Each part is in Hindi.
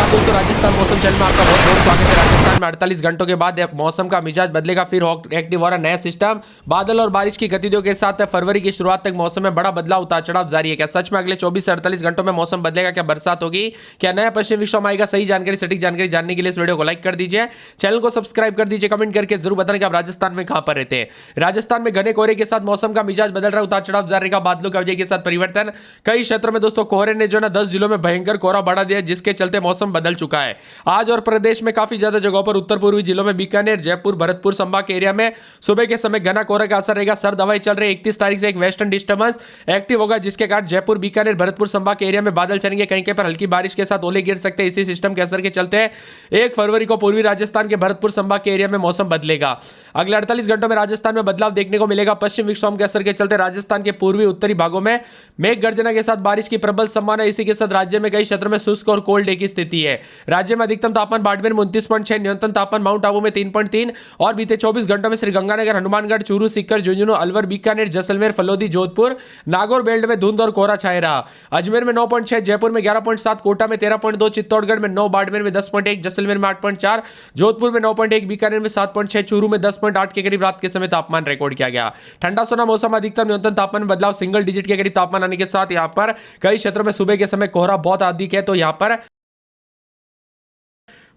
नमस्कार दोस्तों, राजस्थान मौसम चैनल में आपका बहुत बहुत स्वागत है। राजस्थान में 48 घंटों के बाद मौसम का मिजाज बदलेगा, फिर एक्टिव हो रहा नया सिस्टम। बादल और बारिश की गतिविधियों के साथ फरवरी की शुरुआत तक मौसम में बड़ा बदलाव उतार चढ़ाव जारी है। क्या सच में अगले 24 से 48 घंटों में मौसम बदलेगा? क्या बरसात होगी? क्या नया पश्चिम विक्षोभ आएगा? सही जानकारी, सटीक जानकारी जानने के लिए इस वीडियो को लाइक कर दीजिए, चैनल को सब्सक्राइब कर दीजिए, कमेंट करके जरूर बताएं कि आप राजस्थान में कहां पर रहते हैं। राजस्थान में घने कोहरे के साथ मौसम का मिजाज बदल रहा है, उतार चढ़ाव जारी का, बादलों की वजह के साथ परिवर्तन। कई क्षेत्रों में दोस्तों कोहरे ने जो ना 10 जिलों में भयंकर कोहरा बढ़ा दिया, जिसके चलते मौसम बदल चुका है। आज और प्रदेश में काफी ज्यादा जगहों पर उत्तर पूर्वी जिलों में बीकानेर, जयपुर, भरतपुर संभाग के एरिया में सुबह के समय घना कोहरे का असर रहेगा। सर्द हवाएं चल रही है। 31 तारीख से एक वेस्टर्न डिस्टर्बेंस एक्टिव होगा, जिसके कारण जयपुर, बीकानेर, भरतपुर संभाग के एरिया में बादल चलेंगे। कहीं कहीं पर हल्की बारिश के साथ ओले गिर सकते हैं। इसी सिस्टम के असर के चलते 1 फरवरी को पूर्वी राजस्थान के भरतपुर संभाग के एरिया में मौसम बदलेगा। अगले 48 घंटों में राजस्थान में बदलाव देखने को मिलेगा। पश्चिम विक्षोभ के असर के चलते राजस्थान के पूर्वी उत्तरी भागों में मेघ गर्जना के साथ बारिश की प्रबल संभावना। इसी के साथ राज्य में कई क्षेत्रों में शुष्क और कोल्ड डे की स्थिति है। राज्य में अधिकतम तापमान बाड़मेर में 29.6, न्यूनतम तापमान माउंट आबू में 3.3 और बीते 24 घंटों में श्रीगंगानगर, हनुमानगढ़, चूरू, सीकर, झुंझुनू, अलवर, बीकानेर, जैसलमेर, फलोदी, जोधपुर, नागौर बेल्ट में धुंध और कोहरा छाया रहा। अजमेर में 9.6, जयपुर में 11.7, कोटा में 13.2, चित्तौड़गढ़ में 9, बाड़मेर में 10.1, जैसलमेर में 8.4, जोधपुर में 9.1, बीकानेर में 7.6, चूरू में 10.8 के करीब रात के समय तापमान रिकॉर्ड किया गया। ठंडा सोना मौसम, अधिकतम न्यूनतम तापमान में बदलाव, सिंगल डिजिट के करीब तापमान आने के साथ यहां पर कई क्षेत्रों में सुबह के समय कोहरा बहुत अधिक है, तो यहां पर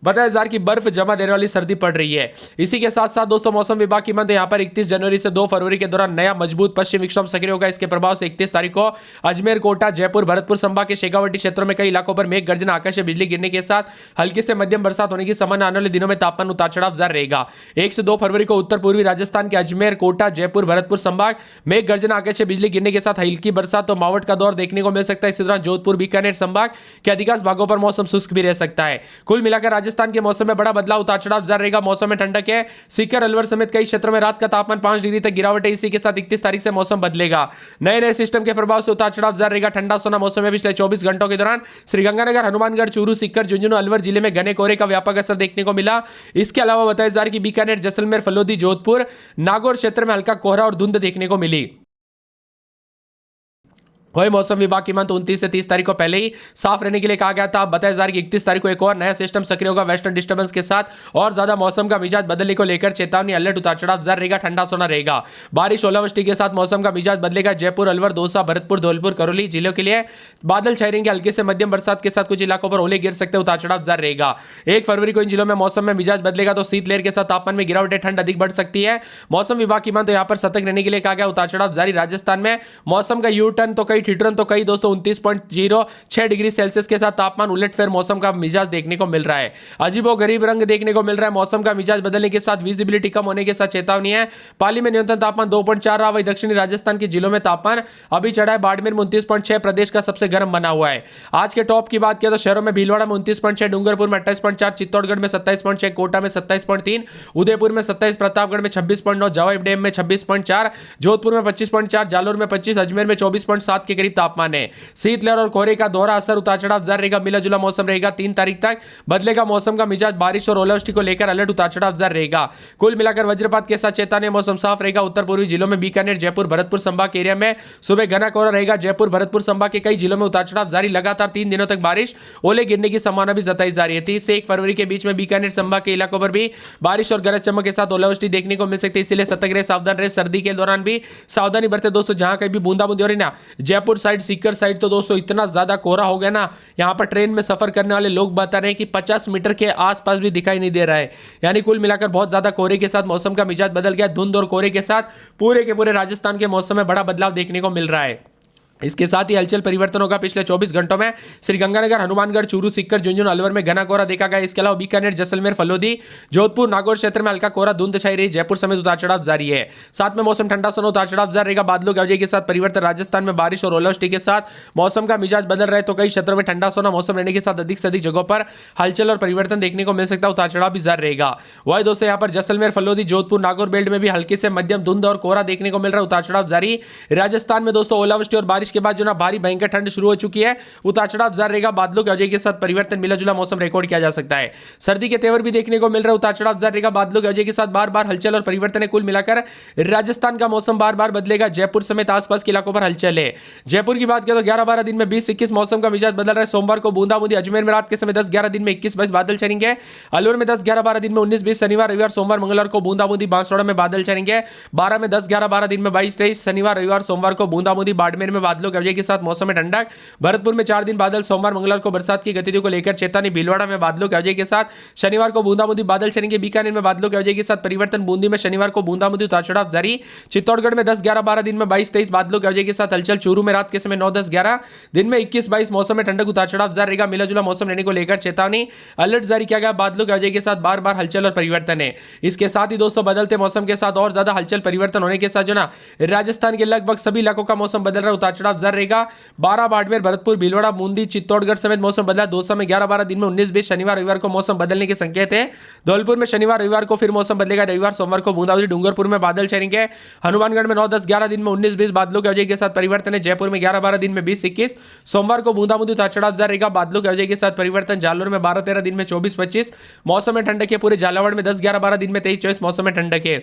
बताया जा रहा है कि बर्फ जमा देने वाली सर्दी पड़ रही है। इसी के साथ साथ दोस्तों मौसम विभाग की माने यहाँ पर 31 जनवरी से 2 फरवरी के दौरान नया मजबूत पश्चिम विक्षोभ सक्रिय होगा। इसके प्रभाव से 31 तारीख को अजमेर, कोटा, जयपुर, भरतपुर संभाग के शेखावटी क्षेत्रों में कई इलाकों पर मेघ गर्जना, आकाशीय बिजली गिरने के साथ हल्की से मध्यम बरसात होने की संभावना। आने वाले दिनों में तापमान उतार चढ़ाव जारी रहेगा। 1 से 2 फरवरी को उत्तर पूर्वी राजस्थान के अजमेर, कोटा, जयपुर, भरतपुर संभाग मेघ गर्जना, आकाशीय बिजली गिरने के साथ हल्की बरसात तो मावट का दौर देखने को मिल सकता है। इसी दौरान जोधपुर, बीकानेर संभाग के अधिकांश भागों पर मौसम शुष्क भी रह सकता है। कुल मिलाकर राजस्थान के मौसम में बदलाव, उतार चढ़ाव जारी रहेगा। मौसम में ठंडक है। सीकर, अलवर समेत कई क्षेत्रों में रात का तापमान 5 डिग्री तक गिरावट है। इसी के साथ 31 तारीख से मौसम बदलेगा। नए नए सिस्टम के प्रभाव से उतार चढ़ाव जारी रहेगा। ठंडा सोना मौसम में पिछले 24 घंटों के दौरान श्रीगंगानगर, हनुमानगढ़, चूरू, सीकर, झुंझुनू, अलवर जिले में घने कोहरे का व्यापक असर देखने को मिला। इसके अलावा बताया जा रहा है कि बीकानेर, जैसलमेर, फलोदी, जोधपुर, नागौर क्षेत्र में हल्का कोहरा और धुंध देखने को मिली। वही मौसम विभाग की माने 29 से 30 तारीख को पहले ही साफ रहने के लिए कहा गया था। अब बताया जा रहा है कि 31 तारीख को एक और नया सिस्टम सक्रिय होगा वेस्टर्न डिस्टर्बेंस के साथ, और ज्यादा मौसम का मिजाज बदलने को लेकर चेतावनी, अलर्ट, उतार चढ़ाव जारी रहेगा। ठंडा सोना रहेगा। बारिश, ओलावृष्टि के साथ मौसम का मिजाज बदलेगा। जयपुर, अलवर, दौसा, भरतपुर, धौलपुर, करौली जिलों के लिए बादल छाए रहेंगे। हल्के से मध्यम बरसात के साथ कुछ इलाकों पर ओले गिर सकते हैं। उतार चढ़ाव जारी रहेगा। 1 फरवरी को इन जिलों में मौसम में मिजाज बदलेगा, तो शीतलहर के साथ तापमान में गिरावट है, ठंड अधिक बढ़ सकती है। मौसम विभाग की माने तो यहां पर सतर्क रहने के लिए कहा गया। उतार चढ़ाव जारी। राजस्थान में मौसम का यू टर्न तो कई ठिठुरन तो कई 29.06 डिग्री सेल्सियस के साथ तापमान, उलटफेर मौसम का मिजाज देखने को मिल रहा है। अजीबो गरीब रंग देखने को मिल रहा है। मौसम का मिजाज बदलने के साथ विजिबिलिटी कम होने के साथ चेतावनी है। पाली में न्यूनतम तापमान 2.4 रहा। वही दक्षिणी राजस्थान के जिलों में तापमान अभी चढ़ा है। बाड़मेर में 29.6 प्रदेश का सबसे गर्म बना हुआ है। आज के टॉप की बात किया तो शहरों में भीलवाड़ा में 29.6, डूंगरपुर में 28.4, चित्तौड़गढ़ में 27.6, कोटा में 27.3, उदयपुर में 27, प्रतापगढ़ में 26.9, जवाब डैम में 26.4, जोधपुर में 25.4, जालोर में 25, अजमेर में 24.7 के करीब तापमान है। शीतलहर और कोहरे का दोहरा असर, उतार चढ़ाव जारी रहेगा। मिला जुला मौसम रहेगा। 3 तारीख तक बदलेगा मौसम का मिजाज। बारिश और ओलावृष्टि को लेकर अलर्ट, उतार चढ़ाव जारी रहेगा। कुल मिलाकर वज्रपात के साथ चेतावनी। मौसम साफ रहेगा। उत्तर पूर्वी जिलों में बीकानेर, जयपुर, भरतपुर संभाग के एरिया में सुबह घना कोहरा रहेगा। जयपुर, भरतपुर संभाग के कई जिलों में उतार चढ़ाव जारी। लगातार 3 दिनों तक बारिश, ओले गिरने की संभावना भी जताई जा रही है। 30 से 1 फरवरी के बीच में बीकानेर संभाग के इलाकों पर भी बारिश और गरज चमक के साथ ओलावृष्टि देखने को मिल सकती है। इसलिए सतर्क रहे, सावधान रहे। सर्दी के दौरान भी सावधानी बरते दोस्तों। जहां कहीं भी बूंदाबूंदी हो रही ना, जयपुर साइड, सीकर साइड, तो दोस्तों इतना ज्यादा कोहरा हो गया ना, यहां पर ट्रेन में सफर करने वाले लोग बता रहे हैं कि 50 मीटर के आसपास भी दिखाई नहीं दे रहा है। यानी कुल मिलाकर बहुत ज्यादा कोहरे के साथ मौसम का मिजाज बदल गया। धुंध और कोहरे के साथ पूरे के पूरे राजस्थान के मौसम में बड़ा बदलाव देखने को मिल रहा है। इसके साथ ही हलचल परिवर्तन होगा। पिछले 24 घंटों में श्रीगंगानगर, हनुमानगढ़, चूरू, सीकर, झुंझुनू, अलवर में घना कोहरा देखा गया। इसके अलावा बीकानेर, जैसलमेर, फलोदी, जोधपुर, नागौर क्षेत्र में हल्का कोहरा, धुंध छाई रही। जयपुर समेत उतार चढ़ाव जारी है। साथ में मौसम ठंडा सोना, उतार चढ़ाव जारी रहेगा। बादलों की वजह के साथ परिवर्तन। राजस्थान में बारिश और ओलावृष्टि के साथ मौसम का मिजाज बदल रहा है, तो कई क्षेत्रों में ठंडा सोना मौसम रहने के साथ अधिक से अधिक जगहों पर हलचल और परिवर्तन देखने को मिल सकता है। उतार चढ़ाव भी जारी रहेगा। वही दोस्तों यहाँ पर जैसलमेर, फलोदी, जोधपुर, नागौर बेल्ट में भी हल्की से मध्यम धुंध और कोहरा देखने को मिल रहा है। उतार चढ़ाव जारी। राजस्थान में दोस्तों ओलावृष्टि और बारिश के बाद जो ना भारी भयंकर ठंड शुरू हो चुकी है। उतार चढ़ाव जारी रहेगा, बादलों की वजह के साथ परिवर्तन, मिला जुला मौसम रिकॉर्ड किया जा सकता है। सर्दी के तेवर भी देखने को मिल रहा है। उतार चढ़ाव जारी रहेगा, बादलों की वजह के साथ बार बार हलचल और परिवर्तन है। कुल मिलाकर राजस्थान का मौसम बार बार बदलेगा। जयपुर समेत आसपास के इलाकों पर हलचल है। जयपुर की बात करें तो 11-12 दिन में 20-21 मौसम का मिजाज बदल रहा है। सोमवार को बूंदाबूंदी, अजमेर में रात के समय 10-11 दिन में 21-22 बादल छाएंगे। अलवर में 10-11-12 दिन में 19-20, शनिवार रविवार सोमवार मंगलवार को बूंदाबूंदी, बांसवाड़ा में बादल छाएंगे। 12 में 10-11-12 दिन में 22-23, शनिवार रविवार सोमवार को बूंदाबूंदी, बाड़मेर में बादलों की वजह के साथ मौसम में ठंडक। भरतपुर में 4 दिन बादल, सोमवार मंगलवार को बरसात की गतिविधियों को लेकर चेतावनी। भीलवाड़ा में बादलों की वजह के साथ शनिवार को बूंदाबूंदी, बादल छाएंगे। बीकानेर में बादलों की वजह के साथ परिवर्तन, बूंदी में शनिवार को बूंदाबूंदी, उतार चढ़ाव जारी। चित्तौड़गढ़ में 10-11-12 दिन में 22-23 बादलों की वजह के साथ हलचल। चूरू में रात के समय 9-10-11 दिन में 21-22 मौसम में ठंडक, उतार चढ़ाव जारी रहेगा। मिला जुला मौसम रहने को लेकर चेतावनी, अलर्ट जारी किया गया। बादलों की वजह के साथ बार बार हलचल और परिवर्तन है। इसके साथ ही दोस्तों बदलते मौसम के साथ और ज्यादा हलचल परिवर्तन होने के साथ जो ना राजस्थान के लगभग सभी इलाकों का मौसम बदल रहा है। उतार चढ़ाव जारी रहेगा। 12, बाड़मेर, भरतपुर, भीलवाड़ा, बूंदी, चित्तौड़गढ़ समेत मौसम बदला। दौसा में 11-12 दिन में 19-20, शनिवार रविवार को मौसम बदलने के संकेत है। धौलपुर में शनिवार रविवार को फिर मौसम बदलेगा। रविवार सोमवार को बूंदाबांदी, डूंगरपुर में बादल छाएंगे। हनुमानगढ़ में 9-10-11 दिन में 19-20 बादलों की वजह के साथ परिवर्तन है। जयपुर में 11-12 दिन में 20-21, सोमवार को बूंदाबूंदी, उतार चढ़ाव जारी रहेगा। बादलों की वजह के साथ परिवर्तन। जालौर में 12-13 दिन में 24-25 मौसम में ठंडक है। पूरे झालावाड़ में 10-11-12 दिन में 23-24 मौसम में ठंडक है।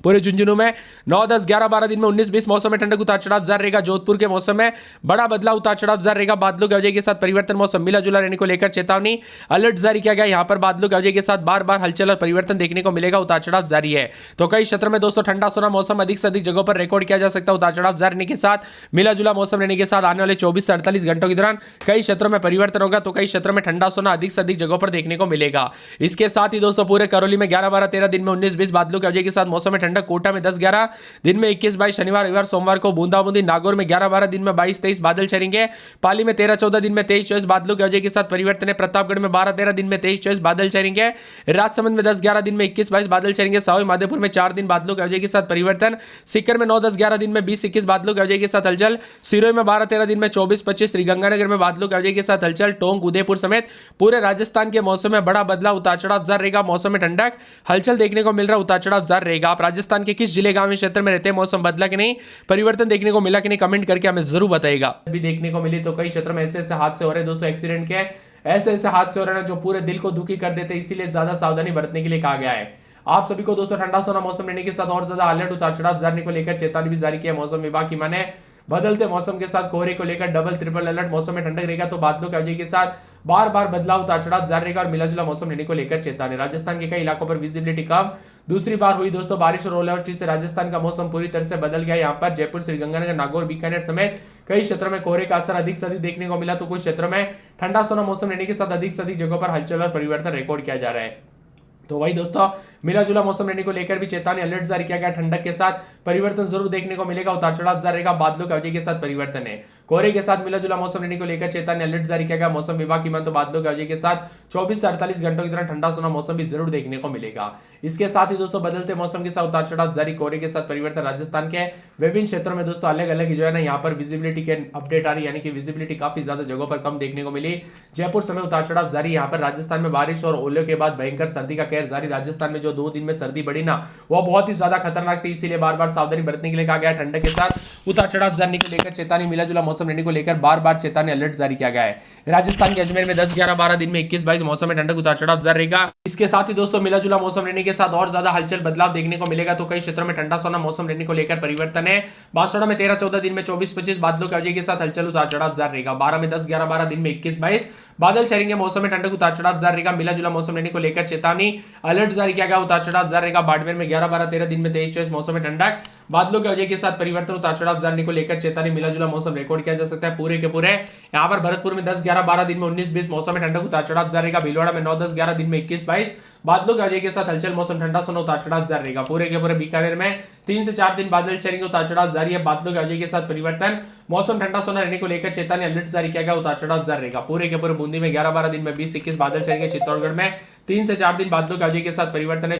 पूरे झुंझुनू में 9-10-11-12 दिन में 19-20 मौसम में ठंडक, उतार चढ़ाव जारी रहेगा। जोधपुर के मौसम में बड़ा बदलाव, उतार चढ़ाव जारी रहेगा। बादलों की वजह के साथ परिवर्तन, मौसम मिला जुला रहने को लेकर चेतावनी, अलर्ट जारी किया गया। यहां पर बादलों की वजह के साथ बार बार हलचल और परिवर्तन देखने को मिलेगा। उतार चढ़ाव जारी है। तो कई क्षेत्रों में दोस्तों ठंडा सोना मौसम अधिक से अधिक जगहों पर रिकॉर्ड किया जा सकता है। उतार चढ़ाव जारी रहने के साथ मिला जुला मौसम रहने के साथ आने वाले 24 से 48 घंटों के दौरान कई क्षेत्रों में परिवर्तन होगा। तो कई क्षेत्रों में ठंडा सोना अधिक से अधिक जगहों पर देखने को मिलेगा। इसके साथ ही दोस्तों पूरे करौली में 11-12-13 दिन में 19-20 बादलों की वजह के साथ मौसम में ठंडक। कोटा में 10-11 दिन में 21-22, शनिवार रविवार सोमवार को बूंदाबूंदी। नागौर में 11-12 दिन में 22-23 बादल छाएंगे। पाली में 13-14 दिन में 23-24 बादलों की वजह के साथ परिवर्तन है। प्रतापगढ़ में 12-13 दिन में 23-24 बादल छाएंगे। राजसमंद में 10-11 दिन में 21-22 बादल छाएंगे। सवाई माधोपुर में 4 दिन बादलों की वजह के साथ परिवर्तन। सीकर में 9-10-11 दिन में 20-21 बादलों की वजह के साथ हलचल। सिरोही में 12-13 दिन में 24-25, श्रीगंगानगर में बादलों की वजह के साथ हलचल। टोंक, उदयपुर समेत पूरे राजस्थान के मौसम में बड़ा बदलाव, उतार चढ़ाव जारी रहेगा। मौसम में ठंडक, हलचल देखने को मिल रहा है। उतार चढ़ाव जारी रहेगा। आप राजस्थान के किस जिले, गांव, क्षेत्र में रहते हैं, मौसम बदला कि नहीं, परिवर्तन देखने को मिला कि नहीं, कमेंट करके हमें जरूर बताइएगा। अभी देखने को मिली तो कई क्षेत्रों में ऐसे ऐसे हादसे हो रहे हैं दोस्तों, एक्सीडेंट के ऐसे ऐसे हादसे हो रहे हैं जो पूरे दिल को दुखी कर देते हैं। इसीलिए ज्यादा सावधानी बरतने के लिए कहा गया है। आप सभी को दोस्तों ठंडा सोना मौसम रहने के साथ और ज्यादा अलर्ट, उतार चढ़ाव जारी को लेकर चेतावनी भी जारी किया मौसम विभाग की माने। बदलते मौसम के साथ कोहरे को लेकर डबल ट्रिपल अलर्ट। मौसम में ठंडक रहेगा तो बादलों की वजह के साथ बार बार बदलाव, उतार चढ़ाव जारी रहेगा और मिला जुला मौसम रहने को लेकर चेतावनी। राजस्थान के कई इलाकों पर विजिबिलिटी कम। दूसरी बार हुई दोस्तों बारिश और ओलावृष्टि से राजस्थान का मौसम पूरी तरह से बदल गया। यहाँ पर जयपुर, श्रीगंगानगर, नागौर, बीकानेर समेत कई क्षेत्रों में कोहरे का असर अधिक से अधिक देखने को मिला। तो कुछ क्षेत्रों में ठंडा सोना मौसम रहने के साथ अधिक से अधिक जगहों पर हलचल और परिवर्तन रिकॉर्ड किया जा रहा है। तो वही दोस्तों मिला जुला मौसम रहने को लेकर भी चेतावनी, अलर्ट जारी किया गया। ठंडक के साथ परिवर्तन जरूर देखने को मिलेगा। उतार चढ़ाव जारी रहेगा। बादलों की वजह के साथ परिवर्तन है। कोहरे के साथ मिला जुला मौसम रहने को लेकर चेतावनी, अलर्ट जारी किया गया मौसम विभाग की मान। तो बादलों की वजह के साथ 24 से 48 घंटों के दौरान ठंडा सोना मौसम भी जरूर देखने को मिलेगा। इसके साथ ही दोस्तों बदलते मौसम के साथ उतार चढ़ाव जारी, कोहरे के साथ परिवर्तन। राजस्थान के विभिन्न क्षेत्रों में दोस्तों अलग अलग जो है ना यहाँ पर विजिबिलिटी के अपडेट आ रही, यानी कि विजिबिलिटी काफी ज्यादा जगहों पर कम देखने को मिली। जयपुर समय उतार चढ़ाव जारी। यहाँ पर राजस्थान में बारिश और ओले के बाद भयंकर सर्दी का कहर जारी। राजस्थान में जो 2 दिन में सर्दी बढ़ी ना, वो बहुत ही ज्यादा खतरनाक थी। इसीलिए बार बार सावधानी बरतने के लिए कहा गया। ठंडक के साथ उतार चढ़ाव जारी को लेकर चेतावनी, मिला जुला मौसम रहने को लेकर बार बार चेतावनी, अलर्ट जारी किया गया है। राजस्थान के अजमेर में 10-11-12 दिन में 21-22 मौसम में ठंडक, उतार चढ़ाव जारी रहेगा। इसके साथ ही दोस्तों मिला जुला मौसम रहने के साथ और ज्यादा हलचल बदलाव देखने को मिलेगा। तो कई क्षेत्रों में ठंडा सोना मौसम रहने को लेकर परिवर्तन है। बांसवाड़ा में 13-14 दिन में 24-25 बादलों की वजह के साथ हलचल, उतार चढ़ाव जारी रहेगा। 12 में 10-11-12 दिन में 21-22 बादल छाएंगे। मौसम में ठंडक, उतार चढ़ाव जारी रहेगा। मिला जुला मौसम रहने को लेकर चेतावनी, अलर्ट जारी किया गया। उतार चढ़ाव जारी रहेगा। बाड़मेर में 11-12-13 दिन में 23-24 मौसम में ठंडक। बादलों की वजह के साथ परिवर्तन, उतार चढ़ाव जारी को लेकर चेतावनी, मिला जुला मौसम रिकॉर्ड किया जा सकता है पूरे के पूरे। यहाँ पर भरतपुर में 10-11-12 दिन में 19-20 मौसम में ठंडक, उतार चढ़ाव जारी रहेगा। भीलवाड़ा में 9-10-11 दिन में 21-22 बादलों की वजह के साथ हलचल, मौसम ठंडा सोना, उतार चढ़ाव जारी रहेगा पूरे के पूरे। बीकानेर में 3 से 4 दिन बादल छाएंगे, उतार चढ़ाव जारी है। बादलों की वजह के साथ परिवर्तन, मौसम ठंडा सोना रहने को लेकर चेतावनी, अलर्ट जारी किया गया। उतार चढ़ाव जारी रहेगा पूरे के पूरे। बूंदी में 11-12 दिन में 20-21 बादल छाएंगे। चित्तौड़गढ़ में 3 से 4 दिन बादलों की वजह के साथ परिवर्तन है।